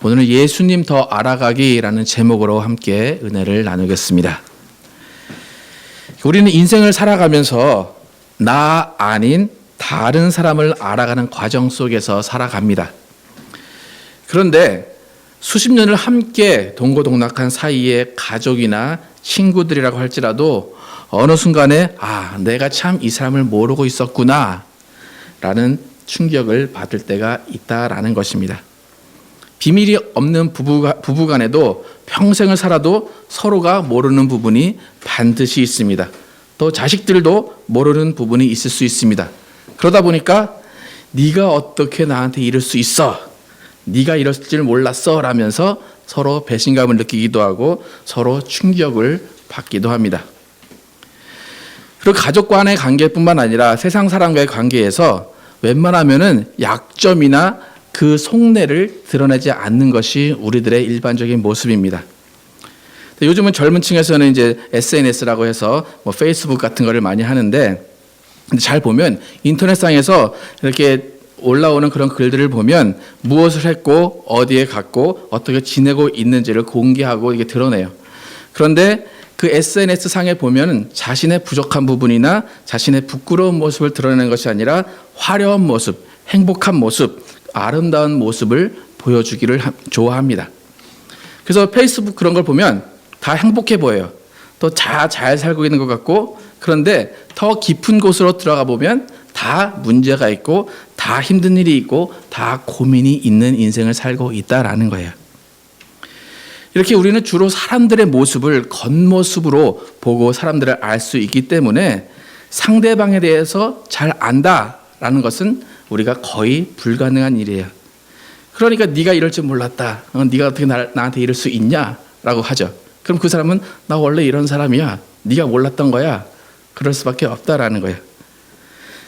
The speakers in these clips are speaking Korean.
오늘은 예수님 더 알아가기라는 제목으로 함께 은혜를 나누겠습니다. 우리는 인생을 살아가면서 나 아닌 다른 사람을 알아가는 과정 속에서 살아갑니다. 그런데 수십 년을 함께 동고동락한 사이의 가족이나 친구들이라고 할지라도 어느 순간에 내가 참 이 사람을 모르고 있었구나 라는 충격을 받을 때가 있다라는 것입니다. 비밀이 없는 부부간에도 평생을 살아도 서로가 모르는 부분이 반드시 있습니다. 또 자식들도 모르는 부분이 있을 수 있습니다. 그러다 보니까 네가 어떻게 나한테 이럴 수 있어? 네가 이럴 줄 몰랐어? 라면서 서로 배신감을 느끼기도 하고 서로 충격을 받기도 합니다. 그리고 가족 간의 관계뿐만 아니라 세상 사람과의 관계에서 웬만하면은 약점이나 그 속내를 드러내지 않는 것이 우리들의 일반적인 모습입니다. 요즘은 젊은 층에서는 이제 SNS라고 해서 페이스북 같은 거를 많이 하는데, 잘 보면 인터넷상에서 이렇게 올라오는 그런 글들을 보면 무엇을 했고 어디에 갔고 어떻게 지내고 있는지를 공개하고 이게 드러내요. 그런데 그 SNS 상에 보면 자신의 부족한 부분이나 자신의 부끄러운 모습을 드러내는 것이 아니라 화려한 모습, 행복한 모습, 아름다운 모습을 보여주기를 좋아합니다. 그래서 페이스북 그런 걸 보면 다 행복해 보여요. 또 잘 살고 있는 것 같고, 그런데 더 깊은 곳으로 들어가 보면 다 문제가 있고 다 힘든 일이 있고 다 고민이 있는 인생을 살고 있다라는 거예요. 이렇게 우리는 주로 사람들의 모습을 겉모습으로 보고 사람들을 알 수 있기 때문에 상대방에 대해서 잘 안다라는 것은 우리가 거의 불가능한 일이에요. 그러니까 네가 이럴 줄 몰랐다. 네가 어떻게 나한테 이럴 수 있냐라고 하죠. 그럼 그 사람은 나 원래 이런 사람이야. 네가 몰랐던 거야. 그럴 수밖에 없다라는 거예요.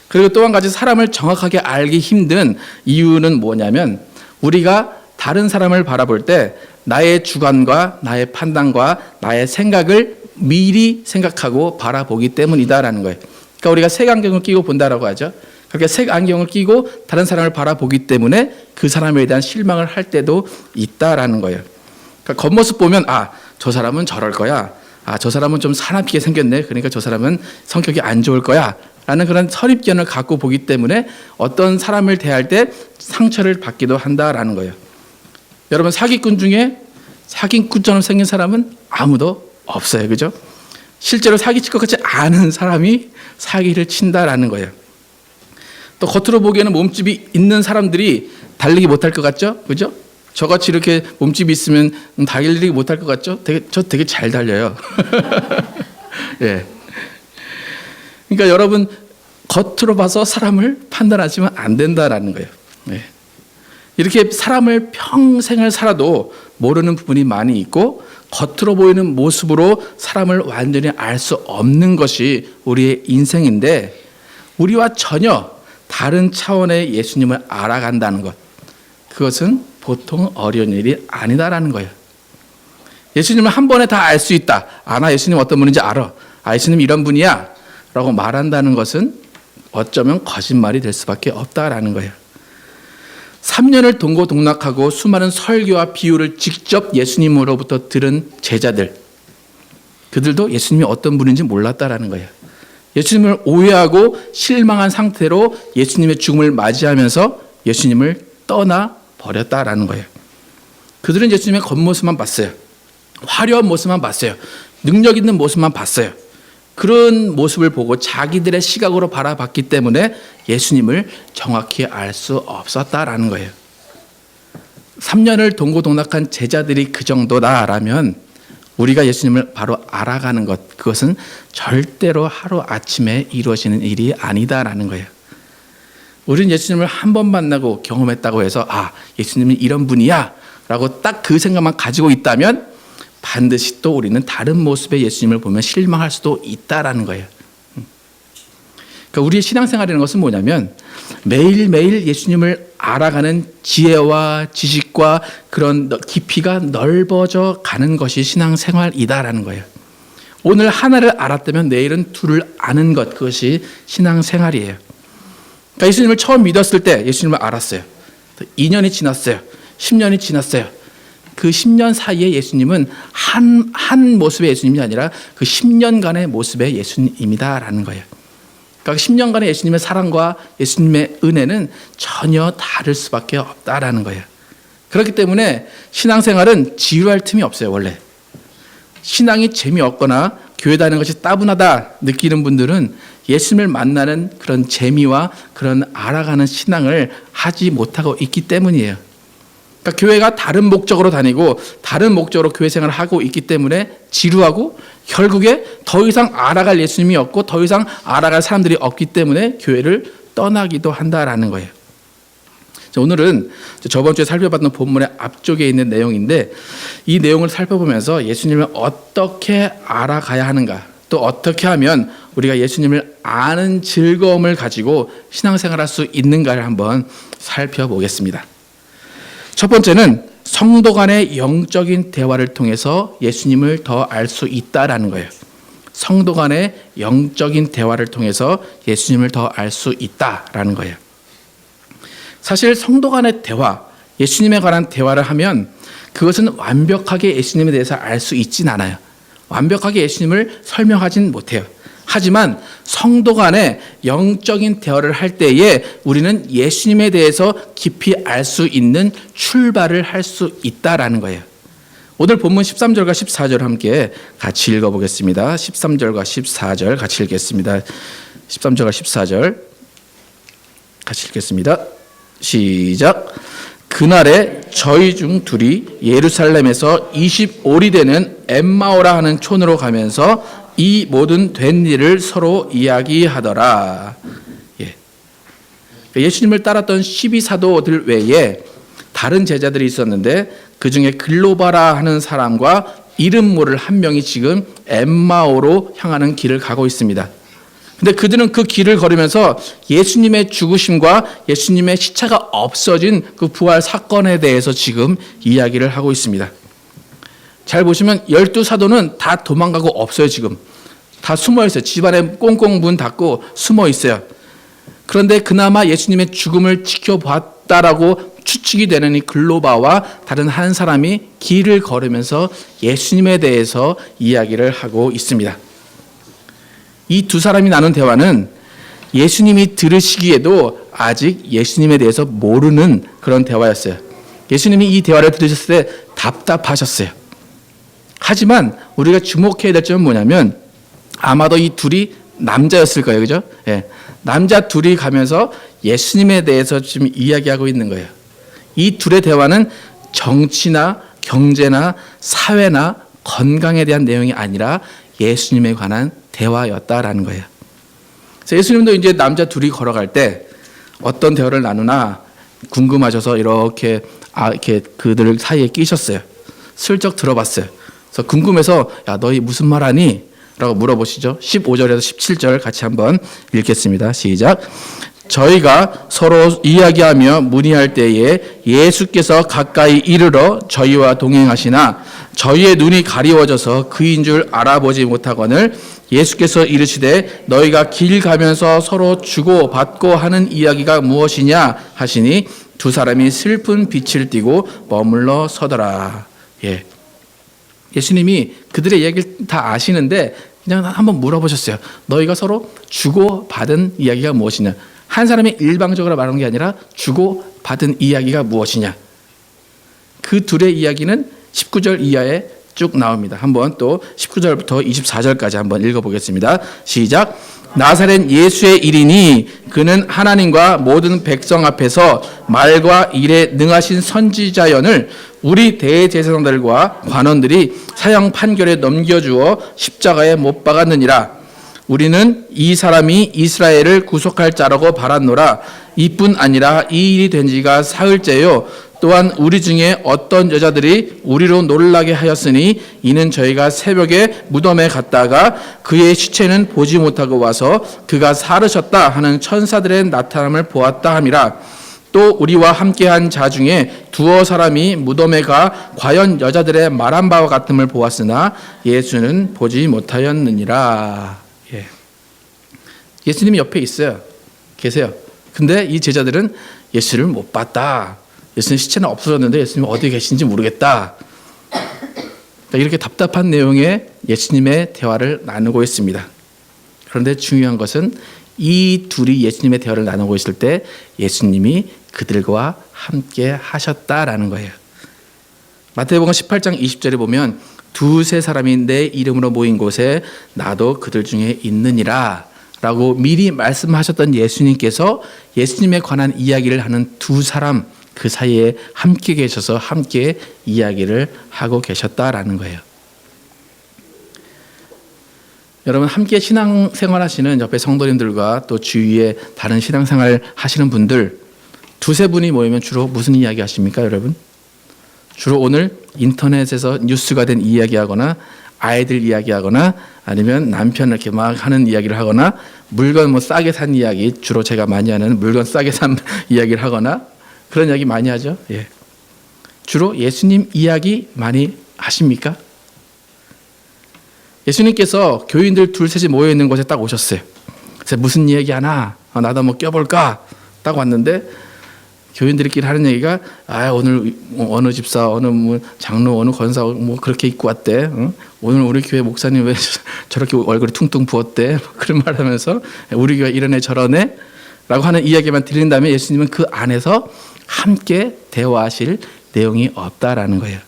그리고 또 한 가지 사람을 정확하게 알기 힘든 이유는 뭐냐면, 우리가 다른 사람을 바라볼 때 나의 주관과 나의 판단과 나의 생각을 미리 생각하고 바라보기 때문이다라는 거예요. 그러니까 우리가 색안경을 끼고 본다라고 하죠. 그러니까 색안경을 끼고 다른 사람을 바라보기 때문에 그 사람에 대한 실망을 할 때도 있다라는 거예요. 그러니까 겉모습 보면 저 사람은 저럴 거야. 저 사람은 좀 사납게 생겼네. 그러니까 저 사람은 성격이 안 좋을 거야. 라는 그런 선입견을 갖고 보기 때문에 어떤 사람을 대할 때 상처를 받기도 한다라는 거예요. 여러분, 사기꾼 중에 사기꾼처럼 생긴 사람은 아무도 없어요. 그죠? 실제로 사기칠 것 같지 않은 사람이 사기를 친다라는 거예요. 또 겉으로 보기에는 몸집이 있는 사람들이 달리기 못할 것 같죠? 그죠? 저같이 이렇게 몸집이 있으면 달리기 못할 것 같죠? 저 되게 잘 달려요. 예. 그러니까 여러분, 겉으로 봐서 사람을 판단하시면 안 된다라는 거예요. 예. 이렇게 사람을 평생을 살아도 모르는 부분이 많이 있고 겉으로 보이는 모습으로 사람을 완전히 알 수 없는 것이 우리의 인생인데, 우리와 전혀 다른 차원의 예수님을 알아간다는 것, 그것은 보통 어려운 일이 아니다라는 거예요. 예수님을 한 번에 다 알 수 있다. 나 예수님 어떤 분인지 알아. 예수님 이런 분이야 라고 말한다는 것은 어쩌면 거짓말이 될 수밖에 없다라는 거예요. 3년을 동고동락하고 수많은 설교와 비유를 직접 예수님으로부터 들은 제자들, 그들도 예수님이 어떤 분인지 몰랐다라는 거예요. 예수님을 오해하고 실망한 상태로 예수님의 죽음을 맞이하면서 예수님을 떠나 버렸다라는 거예요. 그들은 예수님의 겉모습만 봤어요. 화려한 모습만 봤어요. 능력 있는 모습만 봤어요. 그런 모습을 보고 자기들의 시각으로 바라봤기 때문에 예수님을 정확히 알 수 없었다라는 거예요. 3년을 동고동락한 제자들이 그 정도다라면 우리가 예수님을 바로 알아가는 것, 그것은 절대로 하루아침에 이루어지는 일이 아니다라는 거예요. 우리는 예수님을 한 번 만나고 경험했다고 해서 예수님은 이런 분이야 라고 딱 그 생각만 가지고 있다면 반드시 또 우리는 다른 모습의 예수님을 보면 실망할 수도 있다라는 거예요. 그러니까 우리의 신앙생활이라는 것은 뭐냐면 매일매일 예수님을 알아가는 지혜와 지식과 그런 깊이가 넓어져 가는 것이 신앙생활이다라는 거예요. 오늘 하나를 알았다면 내일은 둘을 아는 것, 그것이 신앙생활이에요. 그러니까 예수님을 처음 믿었을 때 예수님을 알았어요. 2년이 지났어요. 10년이 지났어요. 그 10년 사이에 예수님은 한 모습의 예수님이 아니라 그 10년간의 모습의 예수님이다라는 거예요. 그러니까 10년간의 예수님의 사랑과 예수님의 은혜는 전혀 다를 수밖에 없다라는 거예요. 그렇기 때문에 신앙생활은 지루할 틈이 없어요. 원래 신앙이 재미없거나 교회 다니는 것이 따분하다 느끼는 분들은 예수님을 만나는 그런 재미와 그런 알아가는 신앙을 하지 못하고 있기 때문이에요. 그러니까 교회가 다른 목적으로 다니고 다른 목적으로 교회 생활을 하고 있기 때문에 지루하고 결국에 더 이상 알아갈 예수님이 없고 더 이상 알아갈 사람들이 없기 때문에 교회를 떠나기도 한다라는 거예요. 오늘은 저번 주에 살펴봤던 본문의 앞쪽에 있는 내용인데 이 내용을 살펴보면서 예수님을 어떻게 알아가야 하는가, 또 어떻게 하면 우리가 예수님을 아는 즐거움을 가지고 신앙생활할 수 있는가를 한번 살펴보겠습니다. 첫 번째는 성도 간의 영적인 대화를 통해서 예수님을 더 알 수 있다라는 거예요. 성도 간의 영적인 대화를 통해서 예수님을 더 알 수 있다라는 거예요. 사실 성도 간의 대화, 예수님에 관한 대화를 하면 그것은 완벽하게 예수님에 대해서 알 수 있진 않아요. 완벽하게 예수님을 설명하진 못해요. 하지만 성도 간의 영적인 대화를 할 때에 우리는 예수님에 대해서 깊이 알 수 있는 출발을 할 수 있다라는 거예요. 오늘 본문 13절과 14절 함께 같이 읽어보겠습니다. 13절과 14절 같이 읽겠습니다. 13절과 14절 같이 읽겠습니다. 시작. 그날에 저희 중 둘이 예루살렘에서 25리 되는 엠마오라 하는 촌으로 가면서 이 모든 된 일을 서로 이야기하더라. 예수님을 따랐던 12사도들 외에 다른 제자들이 있었는데 그 중에 글로바라 하는 사람과 이름 모를 한 명이 지금 엠마오로 향하는 길을 가고 있습니다. 근데 그들은 그 길을 걸으면서 예수님의 죽으심과 예수님의 시체가 없어진 그 부활 사건에 대해서 지금 이야기를 하고 있습니다. 잘 보시면 12사도는 다 도망가고 없어요. 지금 다 숨어 있어요. 집안에 꽁꽁 문 닫고 숨어 있어요. 그런데 그나마 예수님의 죽음을 지켜봤다라고 추측이 되는 이 글로바와 다른 한 사람이 길을 걸으면서 예수님에 대해서 이야기를 하고 있습니다. 이 두 사람이 나눈 대화는 예수님이 들으시기에도 아직 예수님에 대해서 모르는 그런 대화였어요. 예수님이 이 대화를 들으셨을 때 답답하셨어요. 하지만 우리가 주목해야 될 점은 뭐냐면 아마도 이 둘이 남자였을 거예요. 그죠? 예. 남자 둘이 가면서 예수님에 대해서 지금 이야기하고 있는 거예요. 이 둘의 대화는 정치나 경제나 사회나 건강에 대한 내용이 아니라 예수님에 관한 대화였다라는 거예요. 그래서 예수님도 이제 남자 둘이 걸어갈 때 어떤 대화를 나누나 궁금하셔서 이렇게 그들 사이에 끼셨어요. 슬쩍 들어봤어요. 그래서 궁금해서 야 너희 무슨 말하니? 라고 물어보시죠. 15절에서 17절 같이 한번 읽겠습니다. 시작. 저희가 서로 이야기하며 문의할 때에 예수께서 가까이 이르러 저희와 동행하시나 저희의 눈이 가리워져서 그인 줄 알아보지 못하거늘 예수께서 이르시되 너희가 길 가면서 서로 주고 받고 하는 이야기가 무엇이냐 하시니 두 사람이 슬픈 빛을 띠고 머물러 서더라. 예수님이 그들의 이야기를 다 아시는데 그냥 한번 물어보셨어요. 너희가 서로 주고 받은 이야기가 무엇이냐. 한 사람이 일방적으로 말하는 게 아니라 주고 받은 이야기가 무엇이냐. 그 둘의 이야기는 19절 이하에 쭉 나옵니다. 한번 또 19절부터 24절까지 한번 읽어보겠습니다. 시작. 나사렛 예수의 일이니 그는 하나님과 모든 백성 앞에서 말과 일에 능하신 선지자연을 우리 대제사장들과 관원들이 사형 판결에 넘겨주어 십자가에 못 박았느니라. 우리는 이 사람이 이스라엘을 구속할 자라고 바랐노라. 이뿐 아니라 이 일이 된 지가 사흘째요. 또한 우리 중에 어떤 여자들이 우리로 놀라게 하였으니 이는 저희가 새벽에 무덤에 갔다가 그의 시체는 보지 못하고 와서 그가 살으셨다 하는 천사들의 나타남을 보았다 함이라. 또 우리와 함께한 자 중에 두어 사람이 무덤에 가 과연 여자들의 말한 바와 같음을 보았으나 예수는 보지 못하였느니라. 예수님이 옆에 있어요. 계세요. 근데 이 제자들은 예수를 못 봤다. 예수님 시체는 없어졌는데 예수님 어디 계신지 모르겠다. 그러니까 이렇게 답답한 내용의 예수님의 대화를 나누고 있습니다. 그런데 중요한 것은 이 둘이 예수님의 대화를 나누고 있을 때 예수님이 그들과 함께 하셨다라는 거예요. 마태복음 18장 20절에 보면 두세 사람이 내 이름으로 모인 곳에 나도 그들 중에 있느니라 라고 미리 말씀하셨던 예수님께서 예수님에 관한 이야기를 하는 두 사람 그 사이에 함께 계셔서 함께 이야기를 하고 계셨다라는 거예요. 여러분 함께 신앙생활 하시는 옆에 성도님들과 또 주위에 다른 신앙생활 하시는 분들 두세 분이 모이면 주로 무슨 이야기 하십니까, 여러분? 주로 오늘 인터넷에서 뉴스가 된 이야기하거나 아이들 이야기하거나 아니면 남편 이렇게 막 하는 이야기를 하거나 물건 뭐 싸게 산 이야기, 주로 제가 많이 하는 물건 싸게 산 이야기를 하거나 그런 이야기 많이 하죠. 예. 주로 예수님 이야기 많이 하십니까? 예수님께서 교인들 둘셋이 모여 있는 곳에 딱 오셨어요. 그래서 무슨 이야기 하나? 나도 한번 껴볼까? 딱 왔는데 교인들끼리 하는 얘기가 오늘 어느 집사, 어느 뭐 장로, 어느 권사 뭐 그렇게 입고 왔대. 응? 오늘 우리 교회 목사님 왜 저렇게 얼굴이 퉁퉁 부었대? 그런 말하면서 우리 교회 이런 애 저런 애라고 하는 이야기만 들린 다음에 예수님은 그 안에서 함께 대화하실 내용이 없다라는 거예요.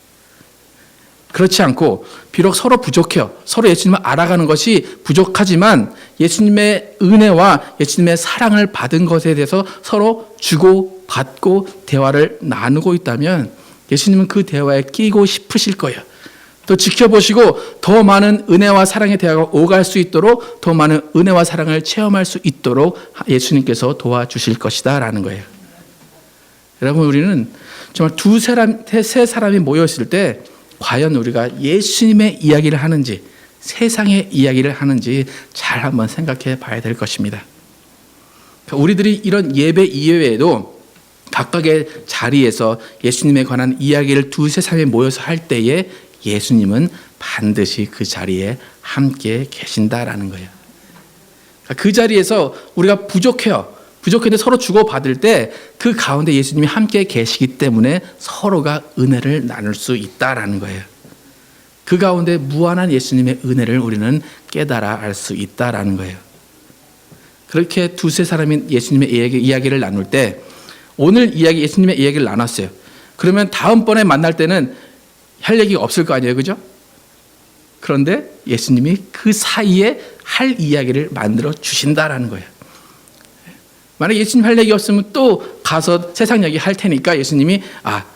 그렇지 않고 비록 서로 부족해요. 서로 예수님을 알아가는 것이 부족하지만 예수님의 은혜와 예수님의 사랑을 받은 것에 대해서 서로 주고 받고 대화를 나누고 있다면 예수님은 그 대화에 끼고 싶으실 거예요. 또 지켜보시고 더 많은 은혜와 사랑의 대화가 오갈 수 있도록 더 많은 은혜와 사랑을 체험할 수 있도록 예수님께서 도와주실 것이다 라는 거예요. 여러분 우리는 정말 세 사람이 모였을 때 과연 우리가 예수님의 이야기를 하는지 세상의 이야기를 하는지 잘 한번 생각해 봐야 될 것입니다. 그러니까 우리들이 이런 예배 이외에도 각각의 자리에서 예수님에 관한 이야기를 두세 사람이 모여서 할 때에 예수님은 반드시 그 자리에 함께 계신다라는 거예요. 그러니까 그 자리에서 우리가 부족했는데 서로 주고받을 때 그 가운데 예수님이 함께 계시기 때문에 서로가 은혜를 나눌 수 있다라는 거예요. 그 가운데 무한한 예수님의 은혜를 우리는 깨달아 알 수 있다라는 거예요. 그렇게 두세 사람이 예수님의 이야기를 나눌 때 오늘 예수님의 이야기를 나눴어요. 그러면 다음번에 만날 때는 할 얘기가 없을 거 아니에요, 그죠? 그런데 예수님이 그 사이에 할 이야기를 만들어 주신다라는 거예요. 만약 예수님 할 얘기 없으면 또 가서 세상 얘기 할 테니까 예수님이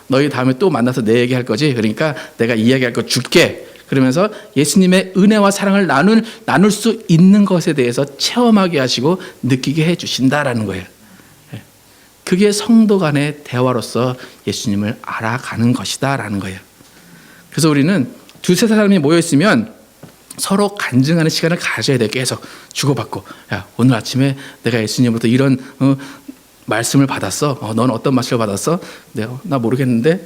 너희 다음에 또 만나서 내 얘기 할 거지. 그러니까 내가 이야기할 거 줄게. 그러면서 예수님의 은혜와 사랑을 나눌 수 있는 것에 대해서 체험하게 하시고 느끼게 해 주신다라는 거예요. 그게 성도 간의 대화로서 예수님을 알아가는 것이다라는 거예요. 그래서 우리는 두세 사람이 모여 있으면 서로 간증하는 시간을 가져야 돼. 계속 주고받고 오늘 아침에 내가 예수님으로부터 이런 말씀을 받았어. 너는 어떤 말씀을 받았어? 나 모르겠는데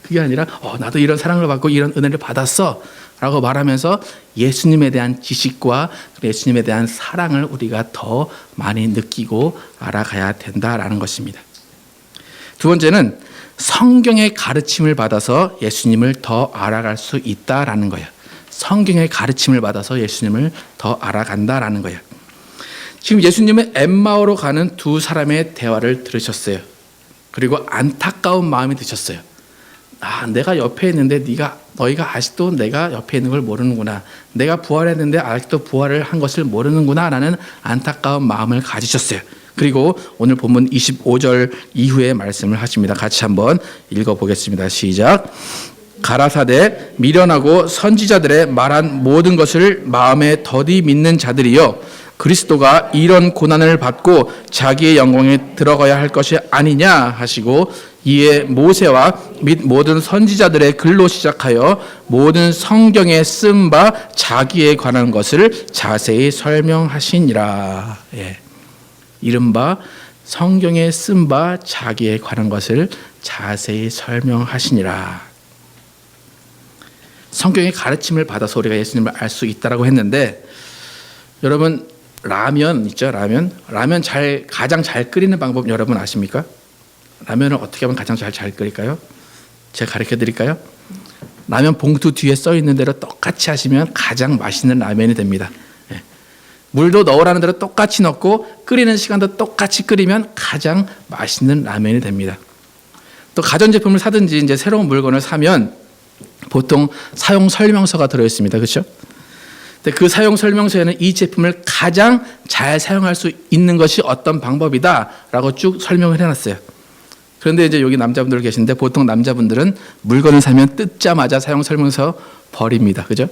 그게 아니라 나도 이런 사랑을 받고 이런 은혜를 받았어 라고 말하면서 예수님에 대한 지식과 예수님에 대한 사랑을 우리가 더 많이 느끼고 알아가야 된다라는 것입니다. 두 번째는 성경의 가르침을 받아서 예수님을 더 알아갈 수 있다라는 거예요. 성경의 가르침을 받아서 예수님을 더 알아간다라는 거예요. 지금 예수님은 엠마오로 가는 두 사람의 대화를 들으셨어요. 그리고 안타까운 마음이 드셨어요. 내가 옆에 있는데 너희가 아직도 내가 옆에 있는 걸 모르는구나. 내가 부활했는데 아직도 부활을 한 것을 모르는구나 라는 안타까운 마음을 가지셨어요. 그리고 오늘 본문 25절 이후에 말씀을 하십니다. 같이 한번 읽어보겠습니다. 시작. 가라사대 미련하고 선지자들의 말한 모든 것을 마음에 더디 믿는 자들이여 그리스도가 이런 고난을 받고 자기의 영광에 들어가야 할 것이 아니냐 하시고 이에 모세와 및 모든 선지자들의 글로 시작하여 모든 성경에 쓴 바 자기에 관한 것을 자세히 설명하시니라. 이른바 성경에 쓴 바 자기에 관한 것을 자세히 설명하시니라. 성경의 가르침을 받아서 우리가 예수님을 알 수 있다라고 했는데 여러분 라면 있죠? 라면 가장 잘 끓이는 방법 여러분 아십니까? 라면을 어떻게 하면 가장 잘 끓일까요? 제가 가르쳐 드릴까요? 라면 봉투 뒤에 써 있는 대로 똑같이 하시면 가장 맛있는 라면이 됩니다. 물도 넣으라는 대로 똑같이 넣고 끓이는 시간도 똑같이 끓이면 가장 맛있는 라면이 됩니다. 또 가전제품을 사든지 이제 새로운 물건을 사면 보통 사용 설명서가 들어 있습니다. 그렇죠? 근데 그 사용 설명서에는 이 제품을 가장 잘 사용할 수 있는 것이 어떤 방법이다라고 쭉 설명을 해놨어요. 그런데 이제 여기 남자분들 계신데 보통 남자분들은 물건을 사면 뜯자마자 사용 설명서 버립니다. 그죠?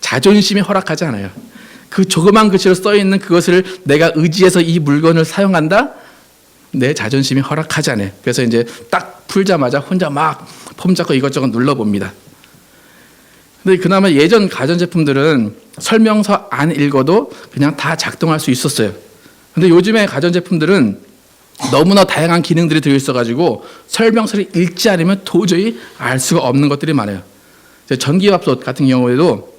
자존심이 허락하지 않아요. 그 조그만 글씨로 써 있는 그것을 내가 의지해서 이 물건을 사용한다? 내 자존심이 허락하지 않아요. 그래서 이제 딱 풀자마자 혼자 막 폼 잡고 이것저것 눌러봅니다. 근데 그나마 예전 가전제품들은 설명서 안 읽어도 그냥 다 작동할 수 있었어요. 근데 요즘에 가전제품들은 너무나 다양한 기능들이 들어있어가지고 설명서를 읽지 않으면 도저히 알 수가 없는 것들이 많아요. 전기밥솥 같은 경우에도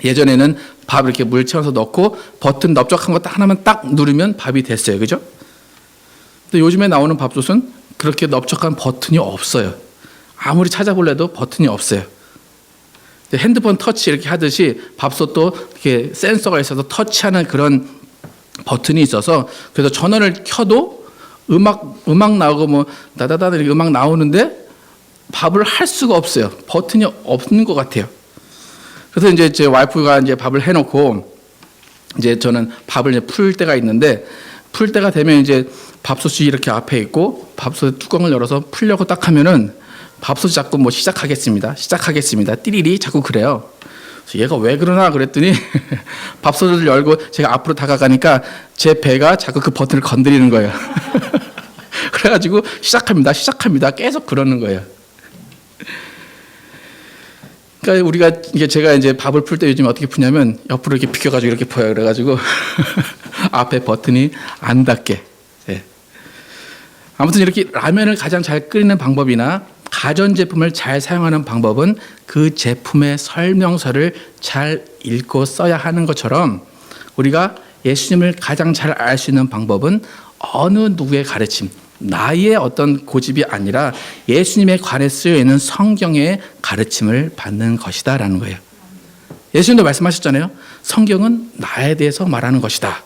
예전에는 밥 이렇게 물 채워서 넣고 버튼 넓적한 거 딱 하나만 딱 누르면 밥이 됐어요. 그죠? 근데 요즘에 나오는 밥솥은 그렇게 넓적한 버튼이 없어요. 아무리 찾아볼래도 버튼이 없어요. 핸드폰 터치 이렇게 하듯이 밥솥도 이렇게 센서가 있어서 터치하는 그런 버튼이 있어서 그래서 전원을 켜도 음악 나오고 뭐 다다다 이렇게 음악 나오는데 밥을 할 수가 없어요. 버튼이 없는 것 같아요. 그래서 이제 제 와이프가 이제 밥을 해놓고 이제 저는 밥을 이제 풀 때가 있는데 풀 때가 되면 이제 밥솥이 이렇게 앞에 있고 밥솥 뚜껑을 열어서 풀려고 딱 하면은 밥솥이 자꾸 뭐 시작하겠습니다. 띠리리 자꾸 그래요. 그래서 얘가 왜 그러나 그랬더니 밥솥을 열고 제가 앞으로 다가가니까 제 배가 자꾸 그 버튼을 건드리는 거예요. 그래가지고 시작합니다. 계속 그러는 거예요. 그러니까 우리가 이게 제가 이제 밥을 풀 때 요즘 어떻게 푸냐면 옆으로 이렇게 비켜가지고 이렇게 펴요. 그래가지고 앞에 버튼이 안 닿게. 네. 아무튼 이렇게 라면을 가장 잘 끓이는 방법이나 가전제품을 잘 사용하는 방법은 그 제품의 설명서를 잘 읽고 써야 하는 것처럼 우리가 예수님을 가장 잘 알 수 있는 방법은 어느 누구의 가르침, 나의 어떤 고집이 아니라 예수님에 관해 쓰여 있는 성경의 가르침을 받는 것이다라는 거예요. 예수님도 말씀하셨잖아요. 성경은 나에 대해서 말하는 것이다.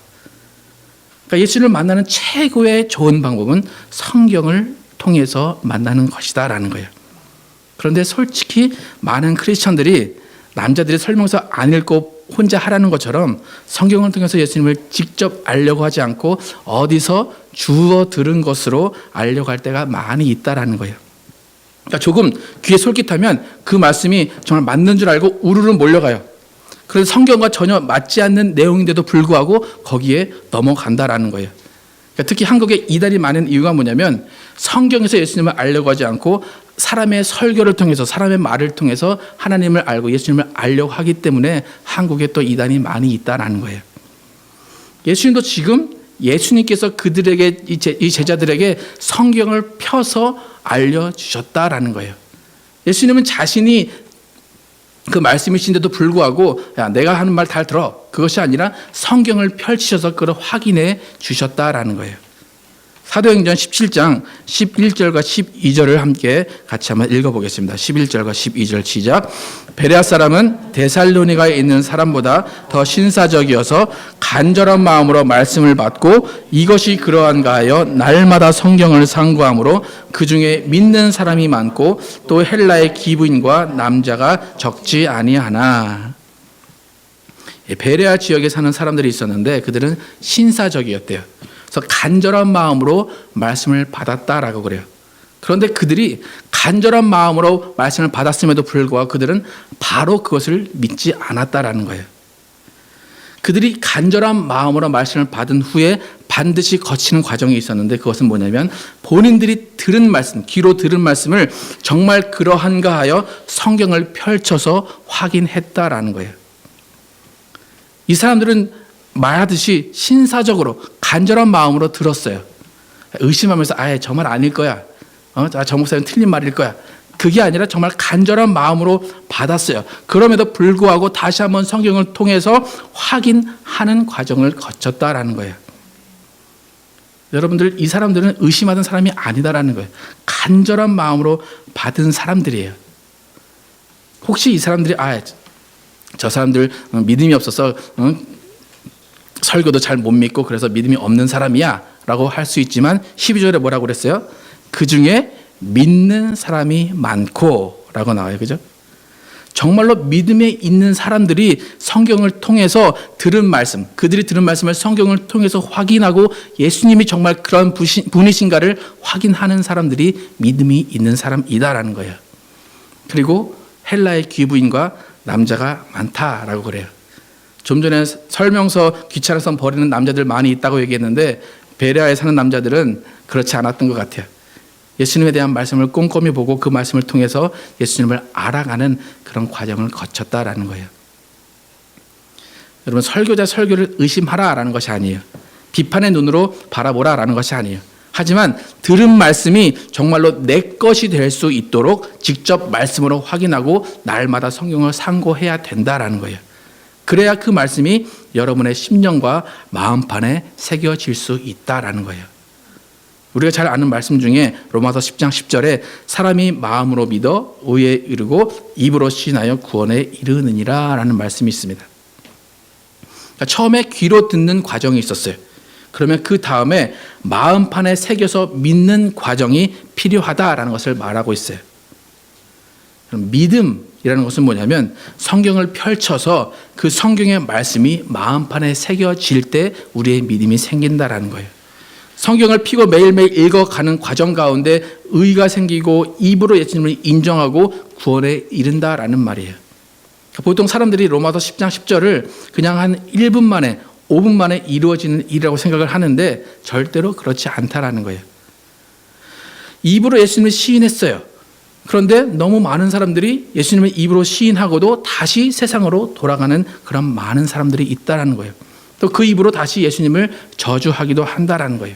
그러니까 예수님을 만나는 최고의 좋은 방법은 성경을 통해서 만나는 것이다라는 거예요. 그런데 솔직히 많은 크리스천들이 남자들이 설명서 안 읽고 혼자 하라는 것처럼 성경을 통해서 예수님을 직접 알려고 하지 않고 어디서 주워 들은 것으로 알려고 할 때가 많이 있다라는 거예요. 그러니까 조금 귀에 솔깃하면 그 말씀이 정말 맞는 줄 알고 우르르 몰려가요. 그래서 성경과 전혀 맞지 않는 내용인데도 불구하고 거기에 넘어간다라는 거예요. 그러니까 특히 한국에 이단이 많은 이유가 뭐냐면 성경에서 예수님을 알려고 하지 않고 사람의 설교를 통해서 사람의 말을 통해서 하나님을 알고 예수님을 알려고 하기 때문에 한국에 또 이단이 많이 있다라는 거예요. 예수님도 지금 예수님께서 그들에게 이 제자들에게 성경을 펴서 알려주셨다라는 거예요. 예수님은 자신이 그 말씀이신데도 불구하고 야, 내가 하는 말 잘 들어. 그것이 아니라 성경을 펼치셔서 그걸 확인해 주셨다라는 거예요. 사도행전 17장 11절과 12절을 함께 같이 한번 읽어보겠습니다. 11절과 12절 시작. 베레아 사람은 데살로니가에 있는 사람보다 더 신사적이어서 간절한 마음으로 말씀을 받고 이것이 그러한가 하여 날마다 성경을 상고함으로 그 중에 믿는 사람이 많고 또 헬라의 기부인과 남자가 적지 아니하나. 베레아 지역에 사는 사람들이 있었는데 그들은 신사적이었대요. 그래서 간절한 마음으로 말씀을 받았다라고 그래요. 그런데 그들이 간절한 마음으로 말씀을 받았음에도 불구하고 그들은 바로 그것을 믿지 않았다라는 거예요. 그들이 간절한 마음으로 말씀을 받은 후에 반드시 거치는 과정이 있었는데 그것은 뭐냐면 본인들이 들은 말씀, 귀로 들은 말씀을 정말 그러한가 하여 성경을 펼쳐서 확인했다라는 거예요. 이 사람들은 말하듯이 신사적으로 간절한 마음으로 들었어요. 의심하면서 아예 저 말 아닐 거야. 저 목사님 틀린 말일 거야. 그게 아니라 정말 간절한 마음으로 받았어요. 그럼에도 불구하고 다시 한번 성경을 통해서 확인하는 과정을 거쳤다라는 거예요. 여러분들 이 사람들은 의심하던 사람이 아니다라는 거예요. 간절한 마음으로 받은 사람들이에요. 혹시 이 사람들이 저 사람들 믿음이 없어서 설교도 잘 못 믿고 그래서 믿음이 없는 사람이야 라고 할 수 있지만 12절에 뭐라고 그랬어요? 그 중에 믿는 사람이 많고 라고 나와요. 그죠? 정말로 믿음에 있는 사람들이 성경을 통해서 들은 말씀, 그들이 들은 말씀을 성경을 통해서 확인하고 예수님이 정말 그런 분이신가를 확인하는 사람들이 믿음이 있는 사람이다라는 거예요. 그리고 헬라의 귀부인과 남자가 많다라고 그래요. 좀 전에 설명서 귀찮아서 버리는 남자들 많이 있다고 얘기했는데 베레아에 사는 남자들은 그렇지 않았던 것 같아요. 예수님에 대한 말씀을 꼼꼼히 보고 그 말씀을 통해서 예수님을 알아가는 그런 과정을 거쳤다라는 거예요. 여러분, 설교자 설교를 의심하라라는 것이 아니에요. 비판의 눈으로 바라보라라는 것이 아니에요. 하지만 들은 말씀이 정말로 내 것이 될 수 있도록 직접 말씀으로 확인하고 날마다 성경을 상고해야 된다라는 거예요. 그래야 그 말씀이 여러분의 심령과 마음판에 새겨질 수 있다라는 거예요. 우리가 잘 아는 말씀 중에 로마서 10장 10절에 사람이 마음으로 믿어 의에 이르고 입으로 시인하여 구원에 이르느니라 라는 말씀이 있습니다. 그러니까 처음에 귀로 듣는 과정이 있었어요. 그러면 그 다음에 마음판에 새겨서 믿는 과정이 필요하다라는 것을 말하고 있어요. 믿음이라는 것은 뭐냐면 성경을 펼쳐서 그 성경의 말씀이 마음판에 새겨질 때 우리의 믿음이 생긴다라는 거예요. 성경을 펴고 매일매일 읽어가는 과정 가운데 의가 생기고 입으로 예수님을 인정하고 구원에 이른다라는 말이에요. 보통 사람들이 로마서 10장 10절을 그냥 한 1분 만에 5분 만에 이루어지는 일이라고 생각을 하는데 절대로 그렇지 않다라는 거예요. 입으로 예수님을 시인했어요. 그런데 너무 많은 사람들이 예수님을 입으로 시인하고도 다시 세상으로 돌아가는 그런 많은 사람들이 있다라는 거예요. 또 그 입으로 다시 예수님을 저주하기도 한다라는 거예요.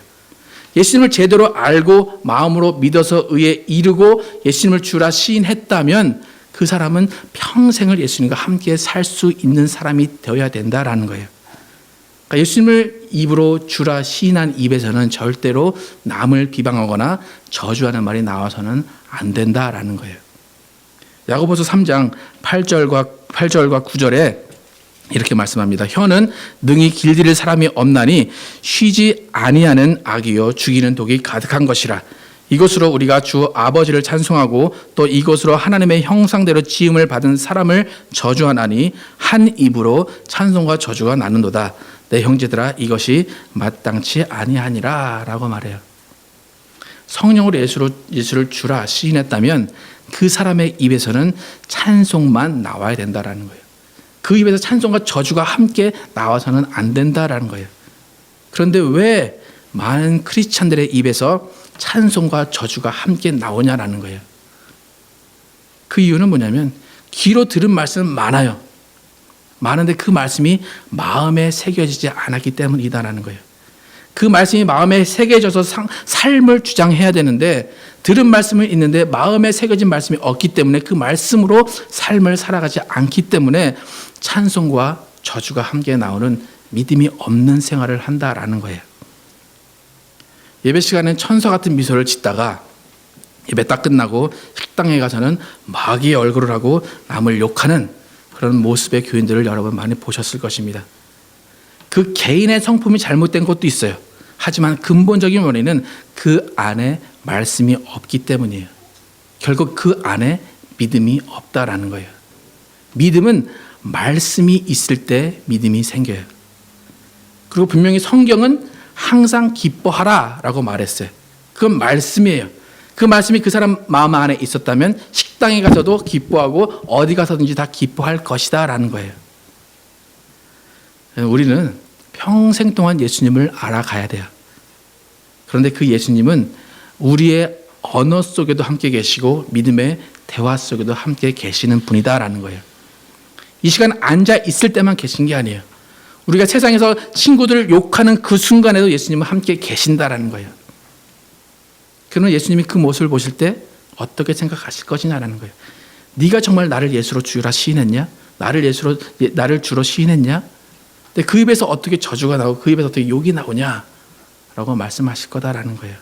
예수님을 제대로 알고 마음으로 믿어서 의에 이르고 예수님을 주라 시인했다면 그 사람은 평생을 예수님과 함께 살 수 있는 사람이 되어야 된다라는 거예요. 그러니까 예수님을 입으로 주라 시인한 입에서는 절대로 남을 비방하거나 저주하는 말이 나와서는 안 된다라는 거예요. 야고보서 3장 8절과 9절에 이렇게 말씀합니다. 혀는 능히 길들일 사람이 없나니 쉬지 아니하는 악이요 죽이는 독이 가득한 것이라. 이것으로 우리가 주 아버지를 찬송하고 또 이것으로 하나님의 형상대로 지음을 받은 사람을 저주하나니 한 입으로 찬송과 저주가 나는도다. 내 형제들아 이것이 마땅치 아니하니라 라고 말해요. 성령으로 예수를 주라 시인했다면 그 사람의 입에서는 찬송만 나와야 된다라는 거예요. 그 입에서 찬송과 저주가 함께 나와서는 안 된다라는 거예요. 그런데 왜 많은 크리스찬들의 입에서 찬송과 저주가 함께 나오냐라는 거예요. 그 이유는 뭐냐면 귀로 들은 말씀은 많아요. 많은데 그 말씀이 마음에 새겨지지 않았기 때문이다라는 거예요. 그 말씀이 마음에 새겨져서 삶을 주장해야 되는데 들은 말씀은 있는데 마음에 새겨진 말씀이 없기 때문에 그 말씀으로 삶을 살아가지 않기 때문에 찬송과 저주가 함께 나오는 믿음이 없는 생활을 한다라는 거예요. 예배 시간엔 천사 같은 미소를 짓다가 예배 딱 끝나고 식당에 가서는 마귀의 얼굴을 하고 남을 욕하는 그런 모습의 교인들을 여러분 많이 보셨을 것입니다. 그 개인의 성품이 잘못된 것도 있어요. 하지만 근본적인 원인은 그 안에 말씀이 없기 때문이에요. 결국 그 안에 믿음이 없다라는 거예요. 믿음은 말씀이 있을 때 믿음이 생겨요. 그리고 분명히 성경은 항상 기뻐하라라고 말했어요. 그건 말씀이에요. 그 말씀이 그 사람 마음 안에 있었다면 식당에 가서도 기뻐하고 어디 가서든지 다 기뻐할 것이다 라는 거예요. 우리는 평생 동안 예수님을 알아가야 돼요. 그런데 그 예수님은 우리의 언어 속에도 함께 계시고 믿음의 대화 속에도 함께 계시는 분이다라는 거예요. 이 시간 앉아 있을 때만 계신 게 아니에요. 우리가 세상에서 친구들을 욕하는 그 순간에도 예수님은 함께 계신다라는 거예요. 그러면 예수님이 그 모습을 보실 때 어떻게 생각하실 것이냐라는 거예요. 네가 정말 나를 예수로 주라 시인했냐? 나를 주로 시인했냐? 근데 그 입에서 어떻게 저주가 나오고 그 입에서 어떻게 욕이 나오냐라고 말씀하실 거다라는 거예요.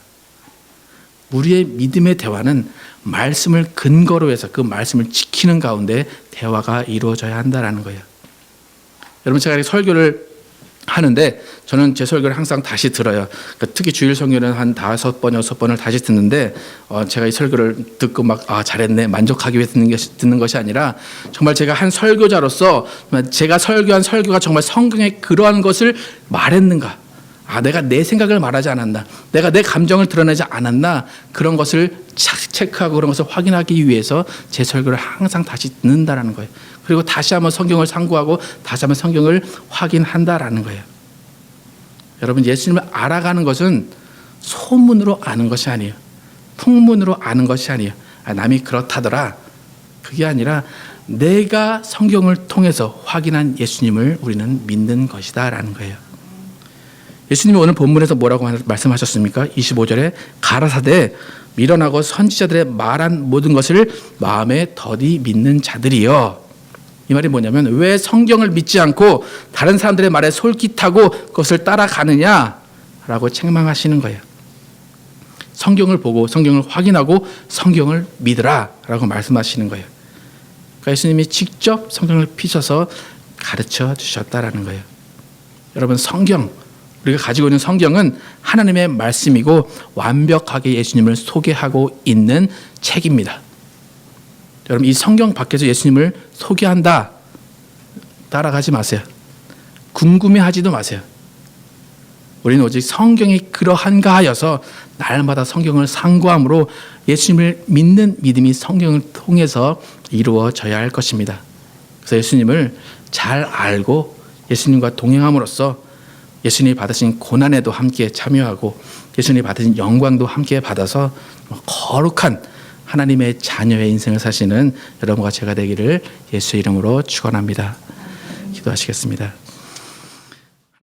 우리의 믿음의 대화는 말씀을 근거로 해서 그 말씀을 지키는 가운데 대화가 이루어져야 한다라는 거예요. 여러분, 제가 이렇게 설교를 하는데 저는 제 설교를 항상 다시 들어요. 그러니까 특히 주일 설교는 한 5번, 6번을 다시 듣는데 제가 이 설교를 듣고 막 잘했네 만족하기 위해 듣는 것이 아니라 정말 제가 한 설교자로서 제가 설교한 설교가 정말 성경에 그러한 것을 말했는가, 내가 내 생각을 말하지 않았나, 내가 내 감정을 드러내지 않았나, 그런 것을 체크하고 그런 것을 확인하기 위해서 제 설교를 항상 다시 듣는다라는 거예요. 그리고 다시 한번 성경을 상고하고 다시 한번 성경을 확인한다라는 거예요. 여러분, 예수님을 알아가는 것은 소문으로 아는 것이 아니에요. 풍문으로 아는 것이 아니에요. 남이 그렇다더라. 그게 아니라 내가 성경을 통해서 확인한 예수님을 우리는 믿는 것이다라는 거예요. 예수님이 오늘 본문에서 뭐라고 말씀하셨습니까? 25절에 가라사대 밀어나고 선지자들의 말한 모든 것을 마음에 더디 믿는 자들이여. 이 말이 뭐냐면, 왜 성경을 믿지 않고 다른 사람들의 말에 솔깃하고 그것을 따라가느냐라고 책망하시는 거예요. 성경을 보고 성경을 확인하고 성경을 믿으라라고 말씀하시는 거예요. 그러니까 예수님이 직접 성경을 피셔서 가르쳐 주셨다라는 거예요. 여러분, 성경, 우리가 가지고 있는 성경은 하나님의 말씀이고 완벽하게 예수님을 소개하고 있는 책입니다. 여러분, 이 성경 밖에서 예수님을 소개한다, 따라가지 마세요. 궁금해하지도 마세요. 우리는 오직 성경이 그러한가 하여서 날마다 성경을 상고함으로 예수님을 믿는 믿음이 성경을 통해서 이루어져야 할 것입니다. 그래서 예수님을 잘 알고 예수님과 동행함으로써 예수님이 받으신 고난에도 함께 참여하고 예수님이 받으신 영광도 함께 받아서 거룩한 하나님의 자녀의 인생을 사시는 여러분과 제가 되기를 예수의 이름으로 축원합니다. 기도하시겠습니다.